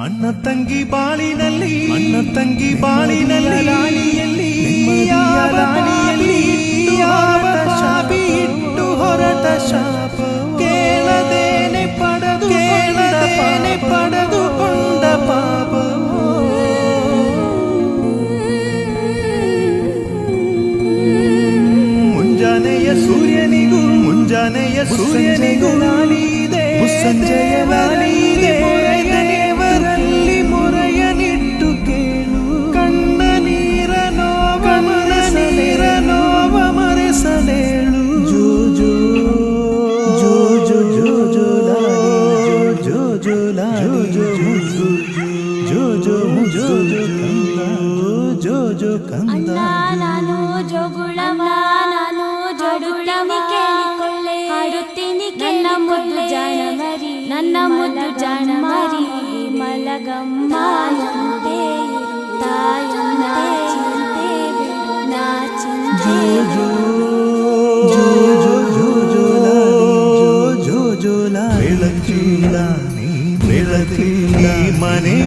ಅಣ್ಣ ತಂಗಿ ಬಾಳಿನಲ್ಲಿ ರಾಣಿಯಲ್ಲಿ ಯಾವ ಶಾಪಿ ಇಟ್ಟು ಹೊರಟ ಶಾಪ ಕೇಳದೇನೆ ಪಡೆದುಕೊಂಡ ಪಾಪ ಮುಂಜಾನೆಯ ಸೂರ್ಯನಿಗೂ ಲಾಲಿದೆ ಸಂಜೆಯ ಲಾಲಿದೆ ದೇವರಲ್ಲಿ ಮೊರೆಯನಿಟ್ಟು ಕೇಳು ಕಣ್ಣ ನೀರ ನೋವ ಮರೆಸಲೇಳು ಜೋ ಜೋ ಜೋ ಜೋ ಜೋ ಜೋ ಲಾಲಿ ಜೋ ಜೋ ಲಾಲಿ ಜೋ ಜೋ ಜೋ ಜೋ ಜೋ ಜೋ ಕಂದ ನಾನು ಜೋಗುಳಮ್ಮ ನಾನು ಜೋಡುಳನಿ ಕೇಳಿಕೊಳ್ಳೆ ಹಾಡುತ್ತೀನಿ ನನ್ನ ಮುದ್ದು ಜಾಣ ಮರಿ ಮಲಗಮ್ಮ ತಾಯಂತೆ ನಾಚಿಂತೆ ಬೆಳಕಿಲ್ಲ ಮನೆ